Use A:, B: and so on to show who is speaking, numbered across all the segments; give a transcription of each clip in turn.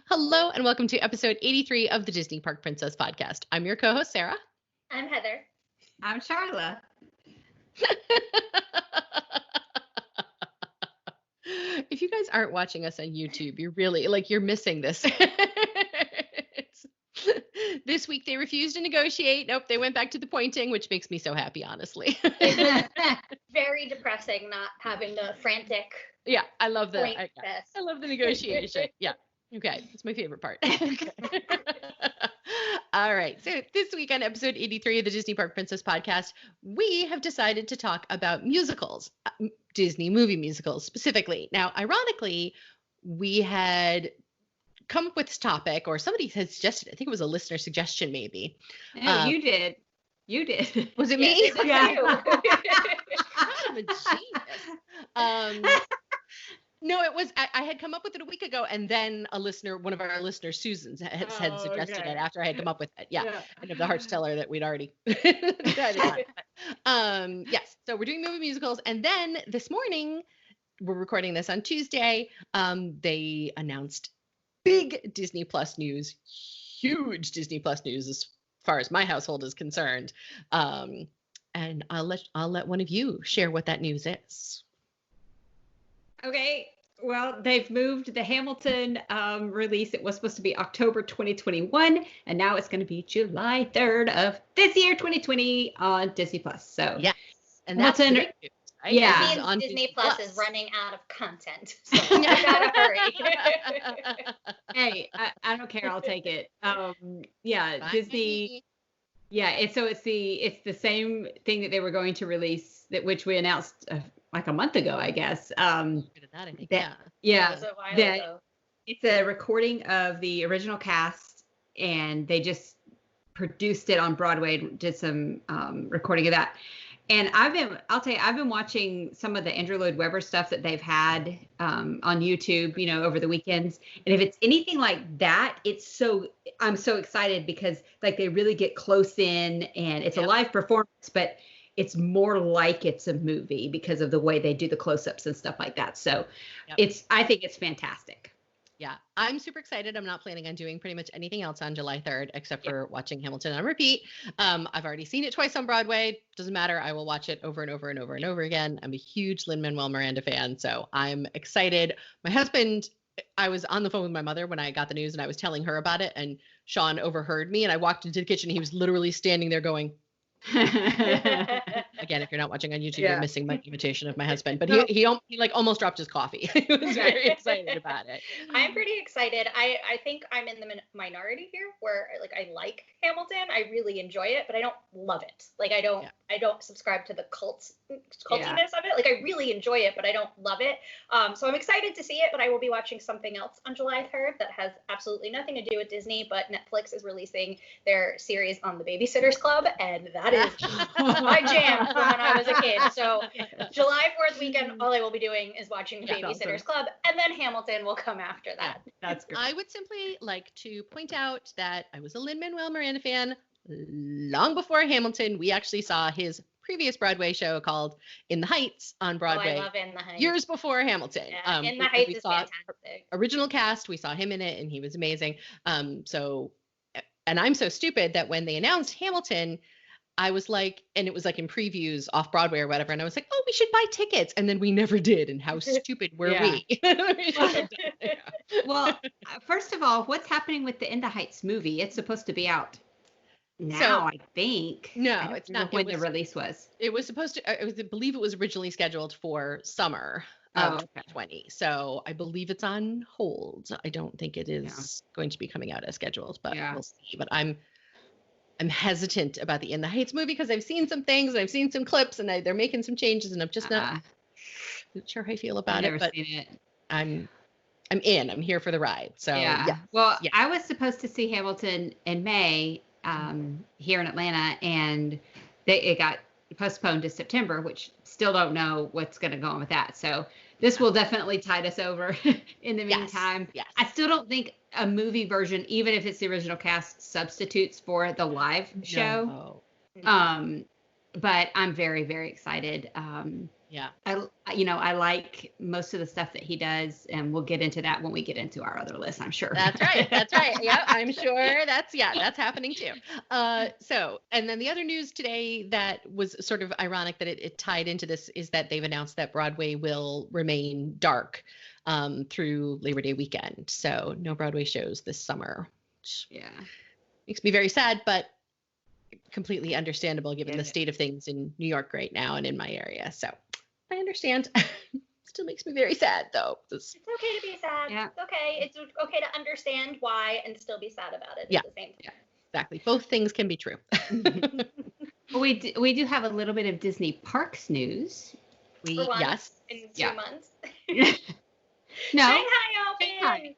A: Hello and welcome to episode 83 of the Disney Park Princess podcast. I'm your co-host, Sara.
B: I'm Heather.
C: I'm Sharla.
A: If you guys aren't watching us on YouTube, you're missing this. This week they refused to negotiate. Nope, they went back to the pointing, which makes me so happy, honestly.
B: Very depressing not having the frantic.
A: Yeah, I love the
B: point
A: I love the negotiation. Yeah. Okay, it's my favorite part. Okay. All right. So this week on episode 83 of the Disney Park Princess podcast, we have decided to talk about musicals, Disney movie musicals specifically. Now, ironically, we had come up with this topic, or somebody had suggested, I think it was a listener suggestion maybe.
C: No, you did. You did.
A: Was it me?
B: Yeah.
A: I'm a genius. No, it was, I had come up with it a week ago, and then one of our listeners, Susan, had suggested it after I had come up with it. Yeah. And of the heart to tell her that we'd already decided on it. Yes. So we're doing movie musicals. And then this morning, we're recording this on Tuesday, they announced big Disney Plus news, huge Disney Plus news as far as my household is concerned. And I'll let one of you share what that news is.
C: Okay. Well, they've moved the Hamilton release. It was supposed to be October 2021, and now it's going to be July 3rd of this year, 2020, on Disney Plus. So
A: yes, and that's big news, right?
C: Yeah,
B: on Disney Plus is running out of content, so I gotta hurry.
C: Hey, I don't care. I'll take it. Yeah,
A: Bye.
C: Disney. Yeah, it's the same thing that they were going to release, which we announced like a month ago, I guess. Yeah. It's a recording of the original cast, and they just produced it on Broadway, did some recording of that. And I've been watching some of the Andrew Lloyd Webber stuff that they've had on YouTube, over the weekends. And if it's anything like that, I'm so excited because like they really get close in, and it's a live performance, but it's more like it's a movie because of the way they do the close-ups and stuff like that. So I think it's fantastic.
A: Yeah, I'm super excited. I'm not planning on doing pretty much anything else on July 3rd except for watching Hamilton on repeat. I've already seen it twice on Broadway. Doesn't matter. I will watch it over and over and over and over again. I'm a huge Lin-Manuel Miranda fan, so I'm excited. My husband, I was on the phone with my mother when I got the news, and I was telling her about it, and Sean overheard me, and I walked into the kitchen. He was literally standing there going, again, if you're not watching on YouTube, you're missing my imitation of my husband. But he like almost dropped his coffee. He was very excited about it.
B: I'm pretty excited. I think I'm in the minority here, where I like Hamilton. I really enjoy it, but I don't love it. Like I don't subscribe to the cultiness of it. Like I really enjoy it, but I don't love it. So I'm excited to see it, but I will be watching something else on July 3rd that has absolutely nothing to do with Disney, but Netflix is releasing their series on the Babysitters Club, and that is my jam from when I was a kid. So July 4th weekend, all I will be doing is watching Babysitters Club, and then Hamilton will come after that.
C: That's great.
A: I would simply like to point out that I was a Lin-Manuel Miranda fan long before Hamilton. We actually saw his previous Broadway show called In the Heights on Broadway.
B: I love In the Heights.
A: Years before Hamilton.
B: Yeah, In the Heights is fantastic.
A: Original cast, we saw him in it, and he was amazing. And I'm so stupid that when they announced Hamilton, I was like, and it was like in previews off Broadway or whatever, and I was like, oh, we should buy tickets. And then we never did. And how stupid were we?
C: Well, first of all, what's happening with the In the Heights movie? It's supposed to be out now, I think.
A: No, it's not.
C: When the release was.
A: It was supposed to, I believe it was originally scheduled for summer of 2020. So I believe it's on hold. I don't think it is going to be coming out as scheduled, but we'll see. But I'm hesitant about the In the Heights movie because I've seen some things and I've seen some clips, and they're making some changes, and I'm just not sure how I feel about it. But
C: seen it.
A: I'm in. I'm here for the ride. So
C: Well, I was supposed to see Hamilton in May here in Atlanta, and it got postponed to September, which still don't know what's going to go on with that. So this will definitely tide us over in the meantime.
A: Yes.
C: I still don't think a movie version, even if it's the original cast, substitutes for the live show.
A: No.
C: But I'm very, very excited.
A: Yeah.
C: I like most of the stuff that he does, and we'll get into that when we get into our other list, I'm sure.
A: That's right. That's right. Yeah, I'm sure that's happening too. And then the other news today that was sort of ironic that it tied into this is that they've announced that Broadway will remain dark through Labor Day weekend. So no Broadway shows this summer.
C: Yeah.
A: Makes me very sad, but completely understandable given the state of things in New York right now and in my area. So I understand. Still makes me very sad though.
B: It's okay to be sad.
C: Yeah.
B: It's okay. It's okay to understand why and still be sad about it
A: at
B: the same time.
A: Yeah, exactly. Both things can be true.
C: Well, we do have a little bit of Disney Parks news.
B: Yes. In 2 months.
C: No.
B: Shanghai open.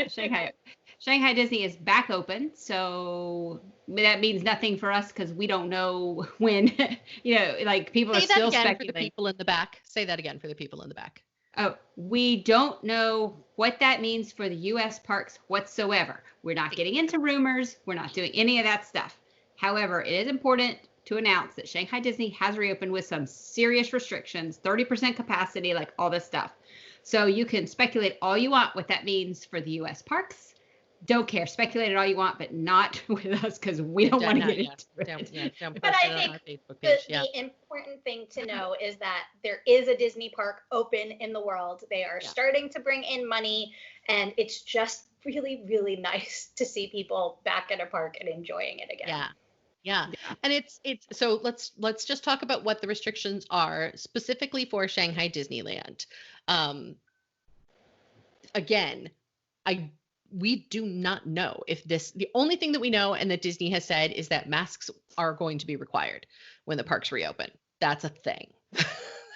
C: Shanghai. Yeah. Shanghai Disney is back open, so that means nothing for us because we don't know when. People are still speculating. Say that again for the people in the back.
A: Say that again for the people in the back.
C: Oh, we don't know what that means for the U.S. parks whatsoever. We're not getting into rumors. We're not doing any of that stuff. However, it is important to announce that Shanghai Disney has reopened with some serious restrictions, 30% capacity, like all this stuff. So you can speculate all you want what that means for the U.S. parks. Don't care. Speculate it all you want, but not with us because we don't want to get into it.
B: But I think the important thing to know is that there is a Disney park open in the world. They are starting to bring in money, and it's just really, really nice to see people back at a park and enjoying it again.
A: Yeah. And it's so let's just talk about what the restrictions are specifically for Shanghai Disneyland. Again, we do not know if the only thing that we know and that Disney has said is that masks are going to be required when the parks reopen. That's a thing.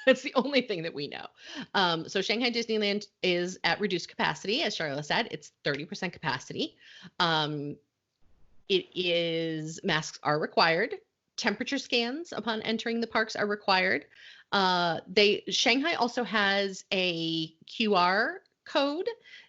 A: That's the only thing that we know. So Shanghai Disneyland is at reduced capacity. As Sharla said, it's 30% capacity. Masks are required. Temperature scans upon entering the parks are required. Shanghai also has a QR code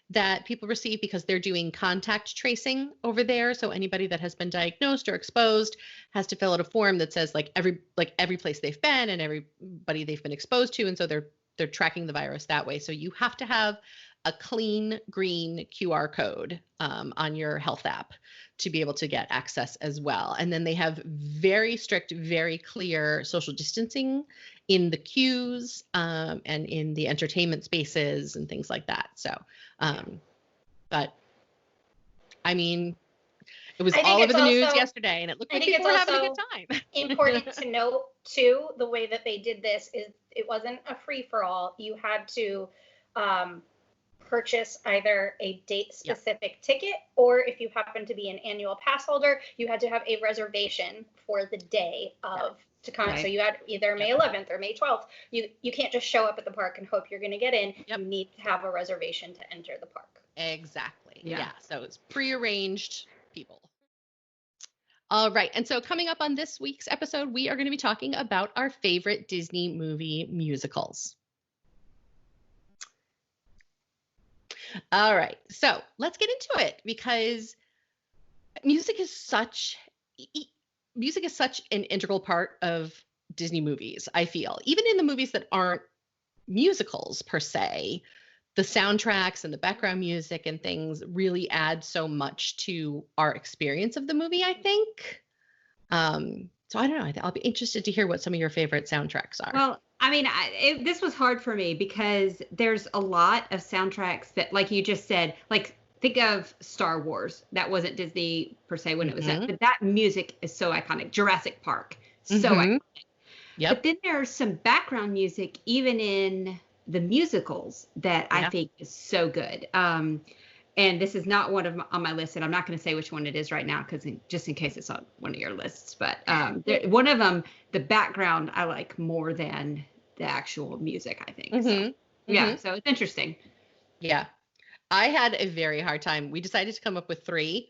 A: that people receive because they're doing contact tracing over there. So anybody that has been diagnosed or exposed has to fill out a form that says every place they've been and everybody they've been exposed to. And so they're tracking the virus that way. So you have to have a clean green QR code on your health app to be able to get access as well. And then they have very strict, very clear social distancing in the queues and in the entertainment spaces and things like that. So, but I mean, it was all over the news yesterday and it looked like people were having a good time.
B: Important to note too, the way that they did this is it wasn't a free for all. You had to purchase either a date specific ticket, or if you happen to be an annual pass holder, you had to have a reservation for the day of to come. Right. So you had either May 11th or May 12th. You can't just show up at the park and hope you're going to get in. You need to have a reservation to enter the park.
A: Exactly. Yeah. So it's prearranged people. All right. And so coming up on this week's episode, we are going to be talking about our favorite Disney movie musicals. All right. So let's get into it because music is such an integral part of Disney movies, I feel. Even in the movies that aren't musicals per se, the soundtracks and the background music and things really add so much to our experience of the movie, I think. So I don't know. I'll be interested to hear what some of your favorite soundtracks are.
C: Well, I mean, this was hard for me because there's a lot of soundtracks that, like you just said, like think of Star Wars. That wasn't Disney per se when it was that, but that music is so iconic. Jurassic Park, so iconic. Yep. But then there's some background music even in the musicals that I think is so good. And this is not one of on my list, and I'm not going to say which one it is right now because just in case it's on one of your lists. But one of them, the background I like more than the actual music, I think. So, yeah, so it's interesting.
A: Yeah. I had a very hard time. We decided to come up with 3.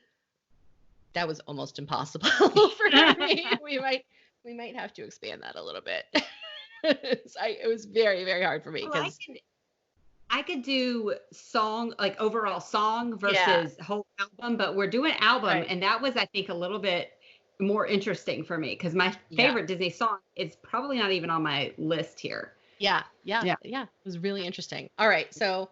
A: That was almost impossible for me. We might have to expand that a little bit. It was very, very hard for me because
C: I could do overall song versus whole album, but we're doing album, and that was, I think, a little bit more interesting for me because my favorite Disney song is probably not even on my list here.
A: Yeah. It was really interesting. All right, so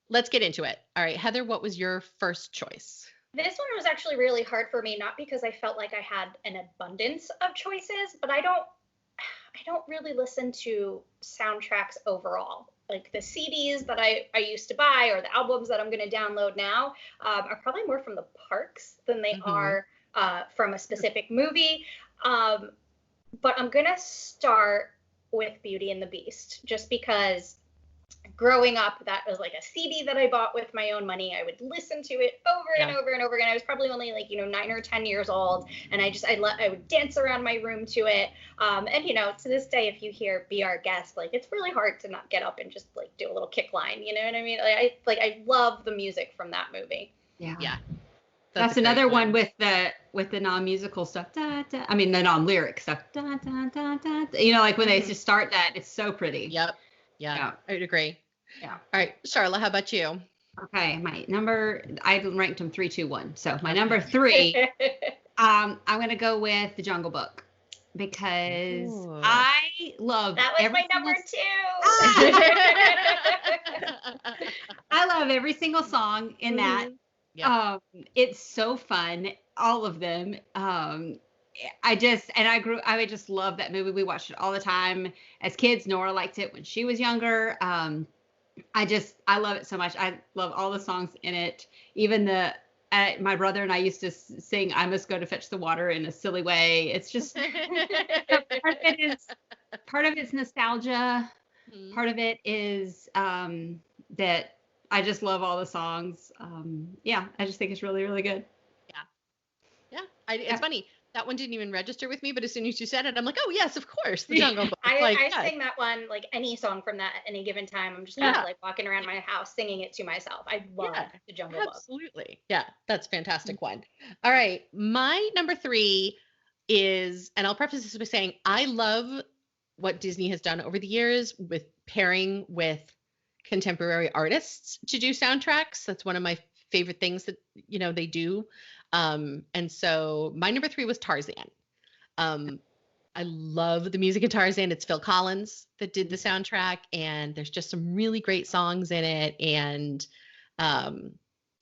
A: let's get into it. All right, Heather, what was your first choice?
B: This one was actually really hard for me, not because I felt like I had an abundance of choices, but I don't really listen to soundtracks overall. Like the CDs that I used to buy or the albums that I'm going to download now are probably more from the parks than they are from a specific movie. But I'm going to start with Beauty and the Beast, just because growing up, that was like a CD that I bought with my own money. I would listen to it over and over and over again. I was probably only like, 9 or 10 years old. And I would dance around my room to it. And, to this day, if you hear Be Our Guest, like, it's really hard to not get up and just like do a little kick line. You know what I mean? I love the music from that movie.
A: Yeah.
C: That's another one with the non-musical stuff. Da, da. I mean, the non-lyric stuff. Da, da, da, da. Like when they just start that, it's so pretty.
A: Yep. Yeah. I would agree.
C: Yeah.
A: All right, Sharla, how about you?
C: Okay, my number, I ranked them 3, 2, 1. So my number 3, I'm gonna go with The Jungle Book because I love.
B: That was my number 2.
C: I love every single song in that. Yeah. It's so fun, all of them. I just love that movie. We watched it all the time as kids. Nora liked it when she was younger. I love it so much. I love all the songs in it. Even my brother and I used to sing "I Must Go to Fetch the Water" in a silly way. It's just part of it's nostalgia. Part of it is that I just love all the songs. I just think it's really, really good.
A: It's funny. That one didn't even register with me, but as soon as you said it, I'm like, oh yes, of course, The Jungle Book.
B: I sing that one, like any song from that at any given time. I'm just kind of like walking around my house singing it to myself. I love The Jungle Book.
A: Absolutely. Yeah, that's a fantastic one. All right, my number 3 is, and I'll preface this by saying, I love what Disney has done over the years with pairing with contemporary artists to do soundtracks. That's one of my favorite things that, they do. And so my number 3 was Tarzan. I love the music of Tarzan. It's Phil Collins that did the soundtrack, and there's just some really great songs in it. And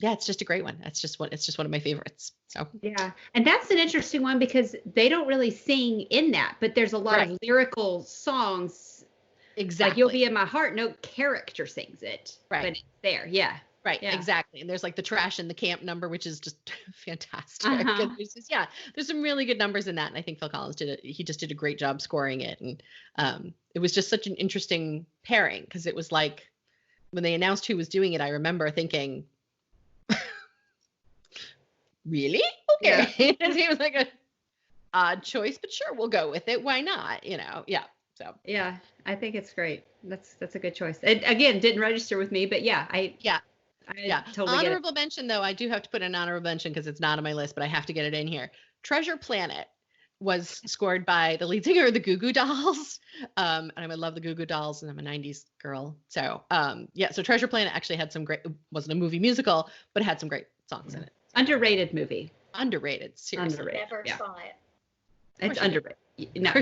A: it's just a great one. It's just one of my favorites. So
C: yeah, and that's an interesting one because they don't really sing in that, but there's a lot of lyrical songs.
A: Exactly.
C: Like You'll Be in My Heart. No character sings it, but it's there. Yeah.
A: Right, exactly. And there's like the Trash in the Camp number, which is just fantastic. There's some really good numbers in that. And I think Phil Collins he just did a great job scoring it. And it was just such an interesting pairing because it was like when they announced who was doing it, I remember thinking, really? Okay. Yeah. It seems like a odd choice, but sure, we'll go with it. Why not? Yeah. So
C: yeah, I think it's great. That's a good choice. It, again, didn't register with me, but I totally
A: honorable mention, though, I do have to put an honorable mention because it's not on my list, but I have to get it in here. Treasure Planet was scored by the lead singer of the Goo Goo Dolls. And I love the Goo Goo Dolls, and I'm a 90s girl. So, so Treasure Planet actually had some great, it wasn't a movie musical, but it had some great songs in it.
C: Underrated movie.
A: Underrated, seriously.
B: Underrated. Never saw it.
C: It's underrated. No,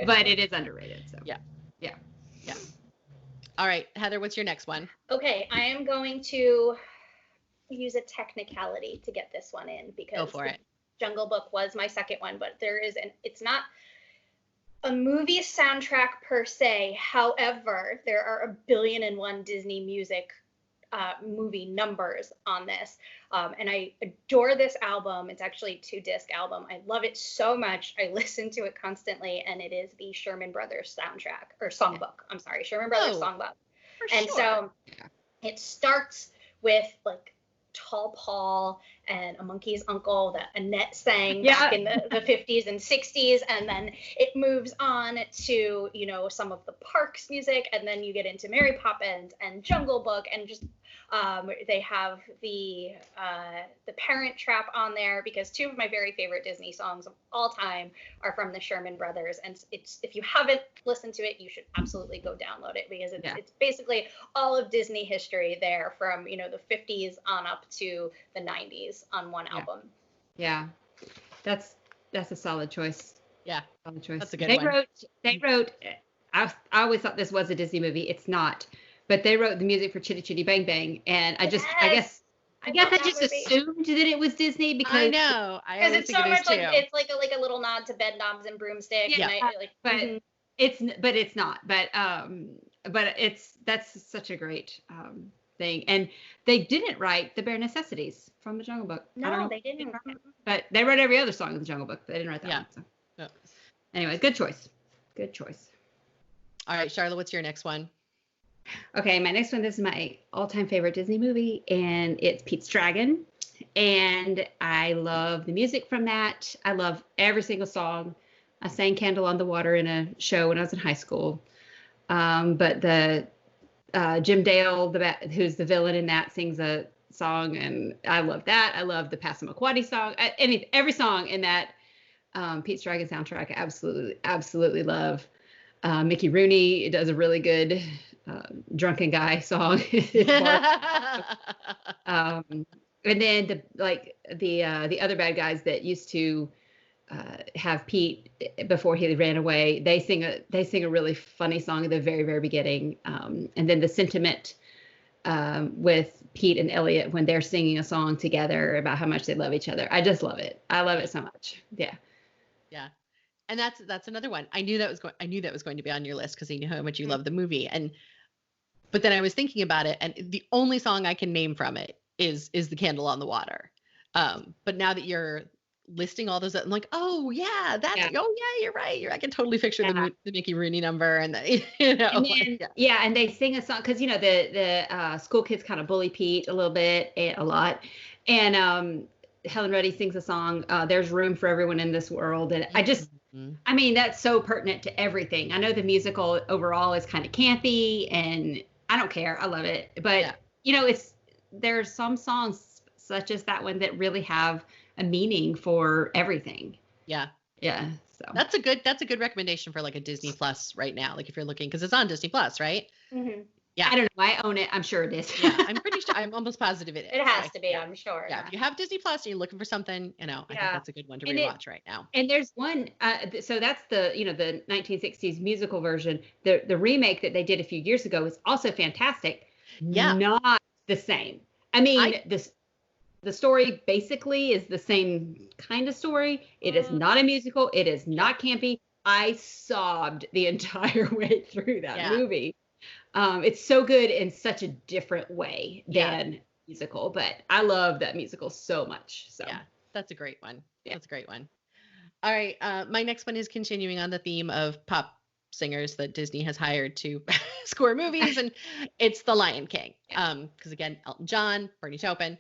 C: but it is underrated. So
A: yeah. All right, Heather, what's your next one?
B: Okay, I am going to use a technicality to get this one in because
A: Go for it.
B: Jungle Book was my second one, but it's not a movie soundtrack per se. However, there are 1,000,000,001 Disney music movie numbers on this. And I adore this album. It's actually a 2-disc album. I love it so much. I listen to it constantly, and it is the Sherman Brothers soundtrack or songbook. I'm sorry, Sherman Brothers songbook. So it starts with like Tall Paul and A Monkey's Uncle that Annette sang back in the 50s and 60s, and then it moves on to some of the Parks music, and then you get into Mary Poppins and Jungle Book, and just they have the Parent Trap on there because 2 of my very favorite Disney songs of all time are from the Sherman Brothers, and if you haven't listened to it, you should absolutely go download it because it's basically all of Disney history there from the 50s on up to the 90s on one album.
C: Yeah, that's a solid choice.
A: Yeah,
C: solid choice.
A: That's a good one.
C: They wrote I always thought this was a Disney movie. It's not, but they wrote the music for Chitty Chitty Bang Bang, and I guess I just assumed that it was Disney because
A: I know.
B: Because it's so much like it's like a little nod to Bed Knobs and Broomstick.
C: Yeah,
B: and
C: but it's not. But that's such a great thing. And they didn't write the Bare Necessities from the Jungle Book.
B: No, they didn't.
C: But they wrote every other song in the Jungle Book. But they didn't write that one. So.
A: Yeah.
C: Anyway, good choice. Good choice.
A: All right, Sharla, what's your next one?
C: Okay, my next one, this is my all-time favorite Disney movie, and it's Pete's Dragon. And I love the music from that. I love every single song. I sang Candle on the Water in a show when I was in high school. But the Jim Dale, who's the villain in that, sings a song, and I love that. I love the Passamaquoddy song. Every song in that Pete's Dragon soundtrack, I absolutely love. Mickey Rooney does a really good drunken guy song. And then the other bad guys that used to have Pete before he ran away, they sing a really funny song at the very, very beginning. And then the sentiment with Pete and Elliot when they're singing a song together about how much they love each other. I just love it. I love it so much. Yeah.
A: Yeah. And that's another one. I knew that was going to be on your list because I knew how much you love the movie. But then I was thinking about it, and the only song I can name from it is the Candle on the Water. But now that you're listing all those, I'm like, oh yeah, you're right. I can totally picture the Mickey Rooney number and the,
C: and they sing a song because the school kids kind of bully Pete a little bit, a lot, and Helen Reddy sings a song, There's Room for Everyone in This World. And I mean, that's so pertinent to everything. I know the musical overall is kind of campy and I don't care. I love it. But, there's some songs such as that one that really have a meaning for everything.
A: Yeah.
C: Yeah. So
A: that's a good recommendation for like a Disney Plus right now. Like if you're looking, because it's on Disney Plus, right?
B: Mm-hmm.
A: Yeah.
C: I don't know. I own it. I'm sure it is.
A: Yeah. I'm pretty sure. I'm almost positive it is.
B: It has to be, I'm sure.
A: Yeah. If you have Disney Plus and you're looking for something, I think that's a good one to rewatch right now.
C: And there's one, so that's the 1960s musical version. The remake that they did a few years ago is also fantastic.
A: Yeah.
C: Not the same. I mean, the story basically is the same kind of story. It is not a musical. It is not campy. I sobbed the entire way through that movie. It's so good in such a different way than musical, but I love that musical so much. So
A: yeah, that's a great one. Yeah. That's a great one. All right. My next one is continuing on the theme of pop singers that Disney has hired to score movies, and it's The Lion King. Because again, Elton John, Bernie Taupin.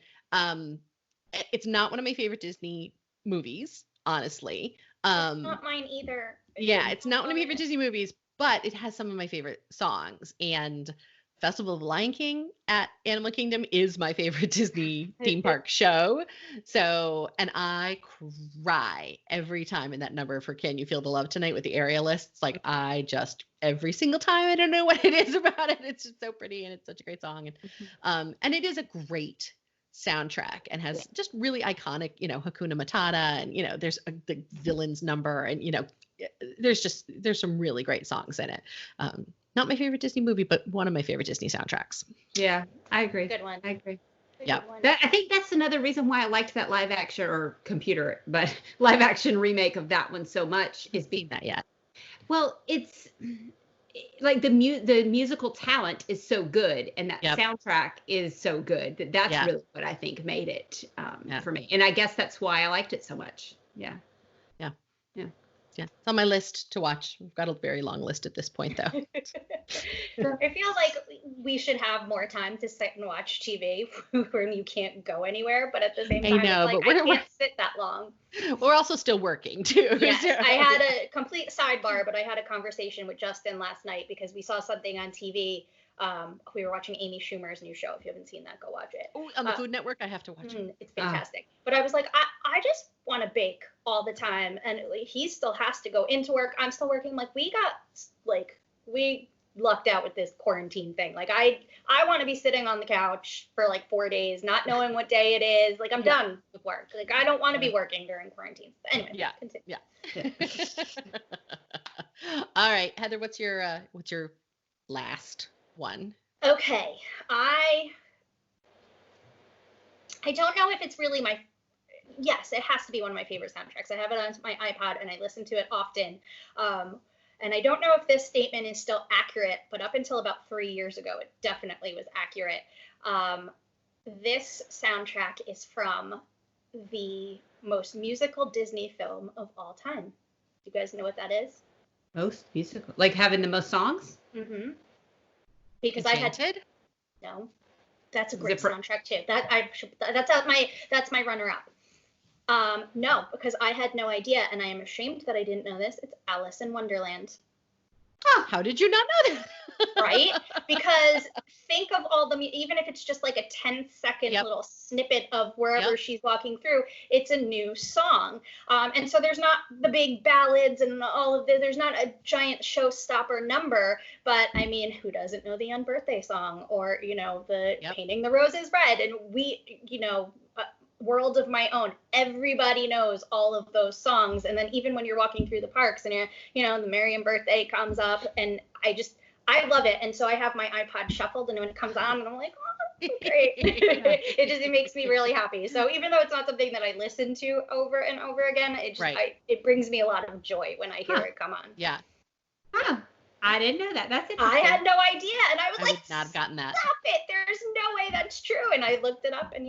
A: It's not one of my favorite Disney movies, honestly.
B: It's not mine either.
A: Yeah, it's not one of my favorite Disney movies, but it has some of my favorite songs. And Festival of the Lion King at Animal Kingdom is my favorite Disney theme park show. So, and I cry every time in that number for Can You Feel the Love Tonight with the aerialists. Like every single time, I don't know what it is about it. It's just so pretty and it's such a great song. And it is a great soundtrack and has just really iconic, Hakuna Matata, and there's the villains number, and there's some really great songs in it. Not my favorite Disney movie, but one of my favorite Disney soundtracks.
C: Yeah, I agree.
B: Good one.
C: I agree.
A: Yeah.
C: I think that's another reason why I liked that live action remake of that one so much is being that.
A: Yeah.
C: Well, it's like the musical talent is so good, and that soundtrack is so good that's really what I think made it for me. And I guess that's why I liked it so much. Yeah.
A: Yeah, it's on my list to watch. We've got a very long list at this point, though.
B: I feel like we should have more time to sit and watch TV when you can't go anywhere, but at the same time, I can't sit that long.
A: We're also still working, too.
B: Yes, so. I had a complete sidebar, but I had a conversation with Justin last night because we saw something on TV. We were watching Amy Schumer's new show. If you haven't seen that, go watch it.
A: Oh, on the Food Network, I have to watch it.
B: It's fantastic. But I was like, I just want to bake all the time, and he still has to go into work. I'm still working. Like we lucked out with this quarantine thing. Like I want to be sitting on the couch for like 4 days, not knowing what day it is. Like I'm done with work. Like I don't want to be working during quarantine. But anyway, continue.
A: Yeah. All right, Heather, what's your last one?
B: Okay, I don't know if it's really yes, it has to be one of my favorite soundtracks. I have it on my iPod and I listen to it often. And I don't know if this statement is still accurate, but up until about 3 years ago, it definitely was accurate. This soundtrack is from the most musical Disney film of all time. Do you guys know what that is?
C: Most musical, like having the most songs?
B: Mm-hmm. Because
A: Enchanted?
B: No, that's a great soundtrack too. That's my runner-up. No, because I had no idea, and I am ashamed that I didn't know this. It's Alice in Wonderland.
A: Oh, how did you not know that?
B: Right? Because think of all even if it's just like a 10-second little snippet of wherever she's walking through, it's a new song. And so there's not the big ballads and all of there's not a giant showstopper number, but I mean, who doesn't know the Unbirthday song or, the Painting the Roses Red? And World of My Own. Everybody knows all of those songs. And then even when you're walking through the parks and the Marian Birthday comes up, and I love it. And so I have my iPod shuffled, and when it comes on, I'm like, oh, great. It makes me really happy. So even though it's not something that I listen to over and over again, it brings me a lot of joy when I hear it come on.
A: Yeah.
C: Huh. I didn't know that. That's interesting.
B: I had no idea, and I was like,
A: would not have gotten that.
B: Stop it! There's no way that's true. And I looked it up, and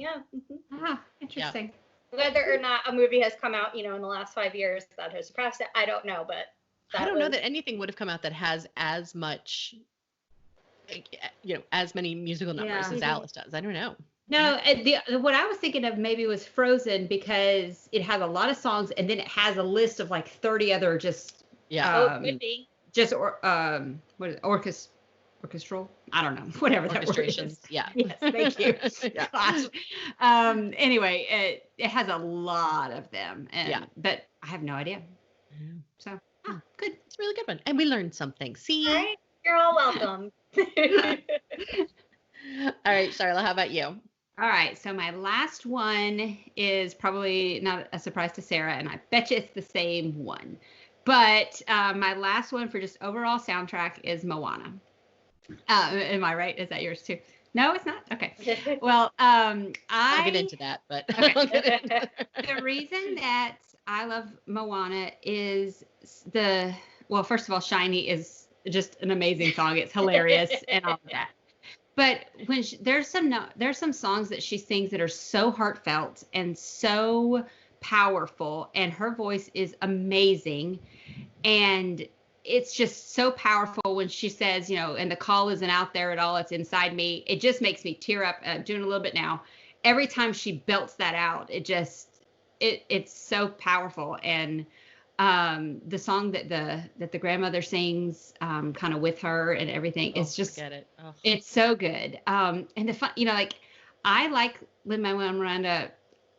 C: Interesting.
B: Whether or not a movie has come out, in the last 5 years that has surpassed it, I don't know. But
A: I don't know that anything would have come out that has as much, as many musical numbers as Alice does. I don't know.
C: No, what I was thinking of maybe was Frozen, because it has a lot of songs, and then it has a list of like 30 other just
B: could be.
C: Just what is it? Orchestral? I don't know. Whatever that word is.
A: Yeah.
C: Yes, thank you. Gosh. Anyway, it has a lot of them, but I have no idea. So good.
A: It's a really good one, and we learned something. See,
B: all right, you're all welcome.
A: All right, Sharla, how about you?
C: All right, so my last one is probably not a surprise to Sara, and I bet you it's the same one. But my last one for just overall soundtrack is Moana. Am I right? Is that yours too? No, it's not? Okay. Well, I'll
A: get into that, but
C: okay. The reason that I love Moana is first of all, Shiny is just an amazing song. It's hilarious and all of that. But when there's some songs that she sings that are so heartfelt and so powerful, and her voice is amazing, and it's just so powerful when she says, and the call isn't out there at all, it's inside me. It just makes me tear up. I'm doing a little bit now. Every time she belts that out, it's so powerful. And the song that the grandmother sings kind of with her and everything, it's just it's so good. And the fun, I like Lin-Manuel Miranda.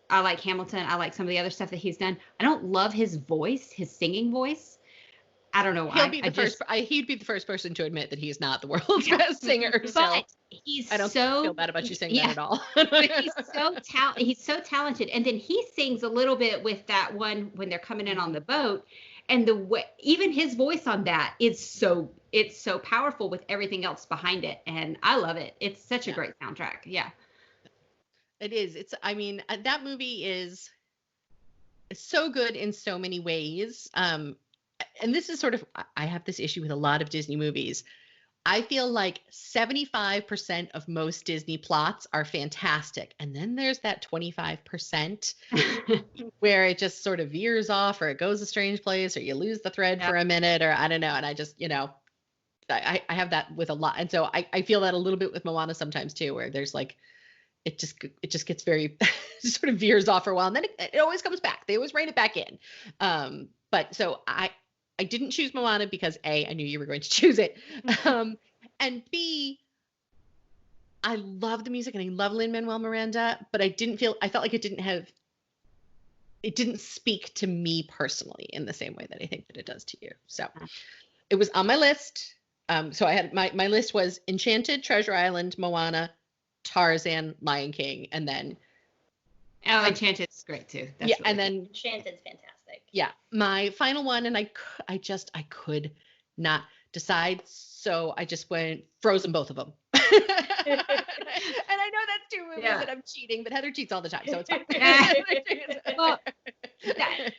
C: I like Hamilton. I like some of the other stuff that he's done. I don't love his voice, his singing voice. I don't know why.
A: He'd be the first person to admit that he's not the world's best singer.
C: But
A: I don't feel bad about you saying that at all.
C: He's so talented. And then he sings a little bit with that one when they're coming in on the boat. And the way, even his voice on that is it's so powerful with everything else behind it. And I love it. It's such a great soundtrack. Yeah.
A: It is. That movie is so good in so many ways. And this is sort of, I have this issue with a lot of Disney movies. I feel like 75% of most Disney plots are fantastic. And then there's that 25% where it just sort of veers off, or it goes a strange place, or you lose the thread for a minute, or I don't know. And I just, I have that with a lot. And so I feel that a little bit with Moana sometimes too, where there's like, it just gets very sort of veers off for a while, and then it always comes back. They always rein it back in. But so I didn't choose Moana because A, I knew you were going to choose it. And B, I love the music and I love Lin-Manuel Miranda, but I felt like it didn't speak to me personally in the same way that I think that it does to you. So it was on my list. So I had my list was Enchanted, Treasure Island, Moana, Tarzan, Lion King, and then
C: Enchanted's great too. That's
B: and then Enchanted's fantastic.
A: Yeah, my final one, and I could not decide, so I just went Frozen, both of them. And I know that's two movies that I'm cheating, but Heather cheats all the time, so it's fine.
C: Well,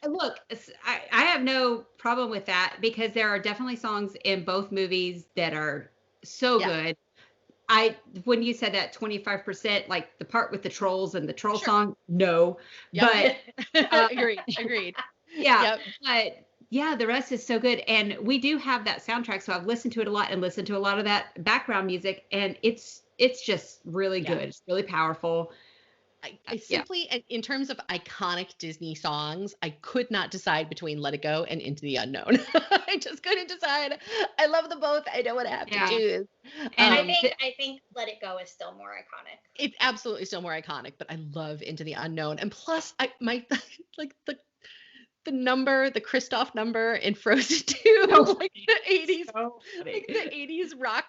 C: look, I have no problem with that because there are definitely songs in both movies that are so good. When you said that 25%, like the part with the trolls and the troll song, no, but
A: agreed.
C: Yeah, but yeah, the rest is so good, and we do have that soundtrack, so I've listened to it a lot and listened to a lot of that background music, and it's just really good. It's really powerful.
A: I simply, in terms of iconic Disney songs, I could not decide between Let It Go and Into the Unknown. I just couldn't decide. I love them both. I don't want to have to choose.
B: And I think Let It Go is still more iconic.
A: It's absolutely still more iconic, but I love Into the Unknown. And plus, like the number, the Kristoff number in Frozen 2, like the 80s, like the 80s rock.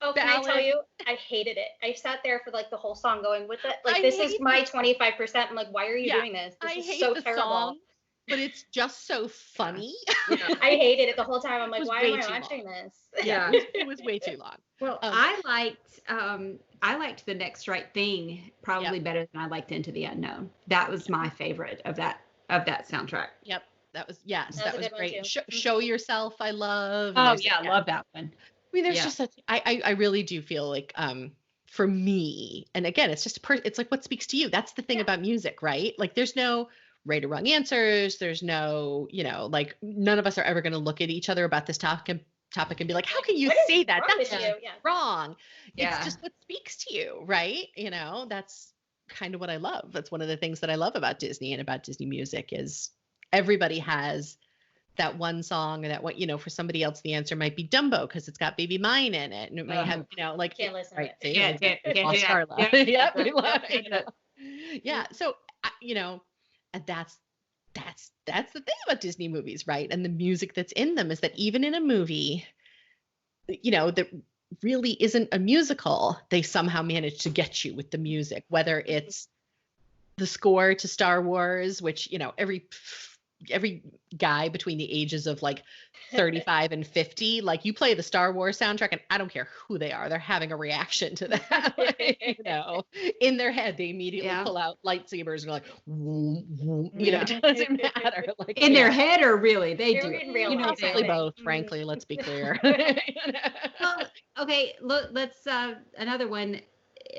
B: Oh, can I tell you? I hated it. I sat there for like the whole song going with it. Like, this is my 25%. I'm like, why are you doing this? This is so terrible. Song,
A: but it's just so funny.
B: I hated it the whole time. I'm like, why am I watching this?
A: Yeah, it was way too long.
C: Well, I liked The Next Right Thing probably better than I liked Into the Unknown. That was my favorite of that soundtrack.
A: Yep. That was great. Show Yourself, I love.
C: Oh yeah, I love that one.
A: I mean, there's just I really do feel like for me, and again, it's just it's like what speaks to you. That's the thing about music, right? Like there's no right or wrong answers. There's no, like none of us are ever going to look at each other about this topic and be like, how can you say that? That's wrong. Yeah. It's just what speaks to you, right? That's kind of what I love. That's one of the things that I love about Disney and about Disney music is everybody has that one song or that one, for somebody else, the answer might be Dumbo because it's got Baby Mine in it. And it might have, like,
B: can't listen
A: right.
B: To
A: it. Sharla. Yep. We love it. Yeah. So, and that's the thing about Disney movies, right? And the music that's in them is that even in a movie, that really isn't a musical, they somehow manage to get you with the music, whether it's the score to Star Wars, which, every guy between the ages of like 35 and 50, like you play the Star Wars soundtrack and I don't care who they are, they're having a reaction to that. In their head, they immediately pull out lightsabers and go like, it doesn't matter. Like
C: in their head or really, they do.
B: In real life,
A: probably both, frankly, let's be clear.
C: Well, okay, look, let's, another one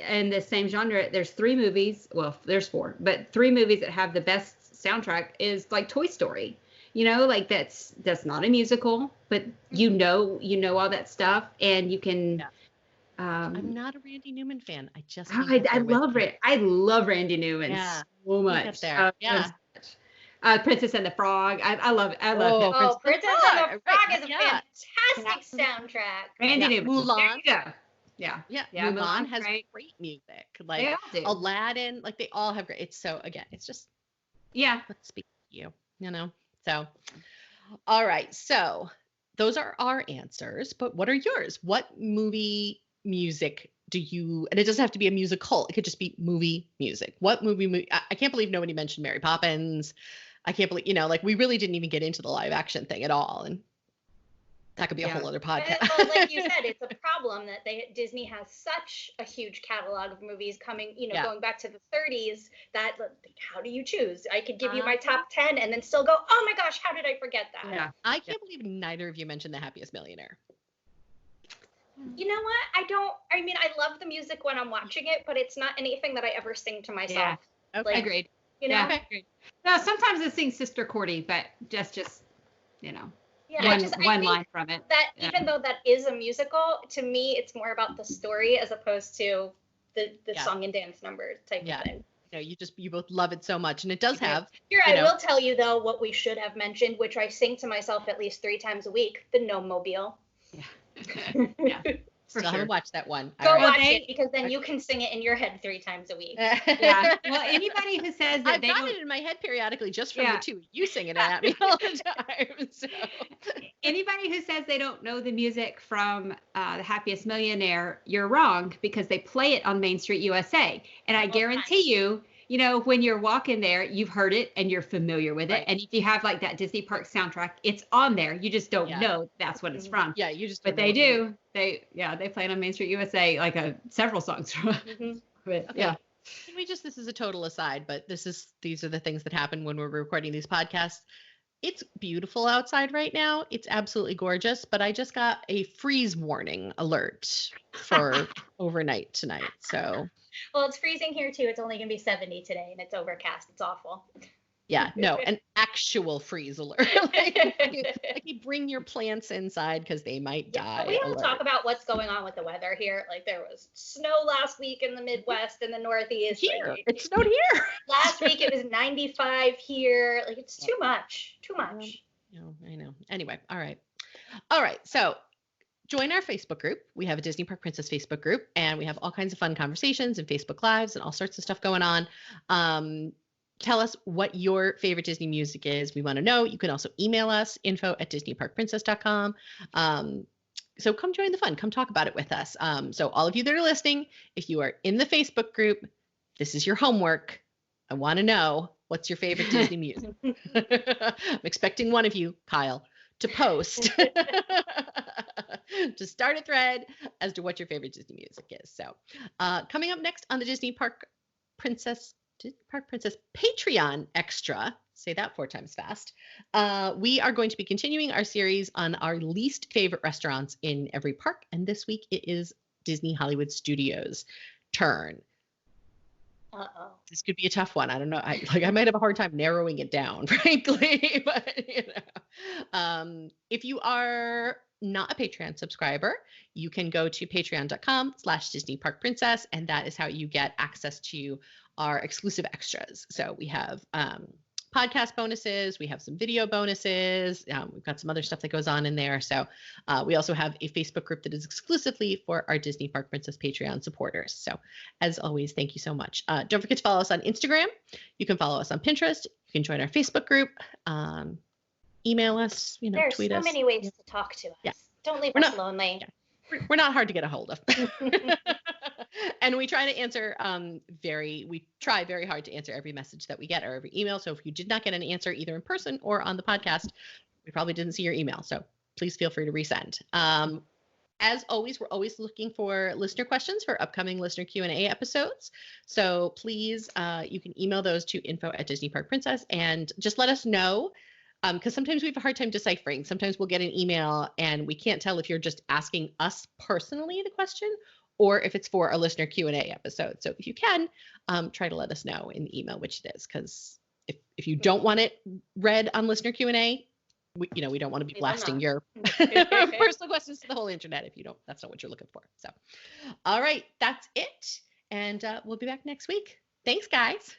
C: in the same genre. There's 3 movies, well, there's 4, but 3 movies that have the best soundtrack is like Toy Story, like that's not a musical, but you know all that stuff and you can.
A: I'm not a Randy Newman fan. I just
C: I love Randy Newman so much. Princess and the Frog. I love it. I love it.
B: Princess and the Frog is a fantastic soundtrack.
C: Randy Newman.
A: Mulan.
C: Yeah.
A: Mulan has great music. Like Aladdin, like they all have great. It's so again, it's just.
C: Yeah.
A: Let's speak to you, So, all right. So those are our answers, but what are yours? What movie music do you, and it doesn't have to be a musical. It could just be movie music. What movie I can't believe nobody mentioned Mary Poppins. I can't believe, like we really didn't even get into the live action thing at all. And that could be a whole other podcast.
B: Well, like you said, it's a problem that Disney has such a huge catalog of movies coming, going back to the 30s that how do you choose? I could give you my top 10 and then still go, oh my gosh, how did I forget that?
A: Yeah. I can't believe neither of you mentioned The Happiest Millionaire.
B: You know what? I love the music when I'm watching it, but it's not anything that I ever sing to myself.
C: Yeah. Okay. Agreed. Agreed. No, sometimes I sing Sister Cordy, but just one line from it.
B: That even though that is a musical, to me, it's more about the story as opposed to the song and dance number type of thing.
A: You both love it so much, and it does have.
B: Here, I will tell you though what we should have mentioned, which I sing to myself at least 3 times a week: the Gnome Mobile.
A: Yeah. Still haven't watched that one.
B: Go watch it because then you can sing it in your head 3 times a week.
C: Yeah. Well, anybody who says that
A: I've got it in my head periodically just from the 2 you singing it at me all the time. So.
C: Anybody who says they don't know the music from The Happiest Millionaire, you're wrong because they play it on Main Street USA, and I guarantee you, you know, when you're walking there, you've heard it and you're familiar with it.
A: Right.
C: And if you have like that Disney park soundtrack, it's on there. You just don't know that's what it's from.
A: Yeah, you just.
C: But they do. They play it on Main Street USA like several songs from. But
A: okay.
C: yeah.
A: This is a total aside, but these are the things that happen when we're recording these podcasts. It's beautiful outside right now. It's absolutely gorgeous, but I just got a freeze warning alert for overnight tonight. So,
B: well, it's freezing here too. It's only going to be 70 today and it's overcast. It's awful.
A: Yeah, no, an actual freeze alert. like you bring your plants inside because they might die.
B: We don't talk about what's going on with the weather here. Like there was snow last week in the Midwest and the Northeast.
A: Here,
B: like,
A: it snowed here.
B: Last week it was 95 here. Like it's too much. Too much.
A: I know. Anyway, all right. So join our Facebook group. We have a Disney Park Princess Facebook group, and we have all kinds of fun conversations and Facebook Lives and all sorts of stuff going on. Tell us what your favorite Disney music is. We want to know. You can also email us, info@disneyparkprincess.com. So come join the fun. Come talk about it with us. So all of you that are listening, if you are in the Facebook group, this is your homework. I want to know, what's your favorite Disney music? I'm expecting one of you, Kyle, to post, to start a thread as to what your favorite Disney music is. So coming up next on the Disney Park Princess Patreon Extra, say that 4 times fast, we are going to be continuing our series on our least favorite restaurants in every park. And this week it is Disney Hollywood Studios' turn. This could be a tough one. I don't know. I might have a hard time narrowing it down, frankly. But if you are not a Patreon subscriber, you can go to patreon.com/Disney Park Princess, and that is how you get access to our exclusive extras. So we have podcast bonuses, we have some video bonuses, we've got some other stuff that goes on in there. So we also have a Facebook group that is exclusively for our Disney Park Princess Patreon supporters. So as always, thank you so much. Don't forget to follow us on Instagram. You can follow us on Pinterest. You can join our Facebook group. Email us,
B: There's
A: tweet us.
B: There's so many ways to talk to us.
A: Yeah.
B: Don't leave us lonely.
A: Yeah. We're not hard to get a hold of. And we try to answer we try very hard to answer every message that we get or every email. So if you did not get an answer either in person or on the podcast, we probably didn't see your email. So please feel free to resend. As always, we're always looking for listener questions for upcoming listener Q&A episodes. So please, you can email those to info@DisneyParkPrincess and just let us know. Because sometimes we have a hard time deciphering. Sometimes we'll get an email and we can't tell if you're just asking us personally the question or if it's for a listener Q&A episode. So if you can, try to let us know in the email which it is. Because if you don't want it read on listener Q&A, we don't want to be blasting your personal questions to the whole internet if that's not what you're looking for. So, all right, that's it. And we'll be back next week. Thanks, guys.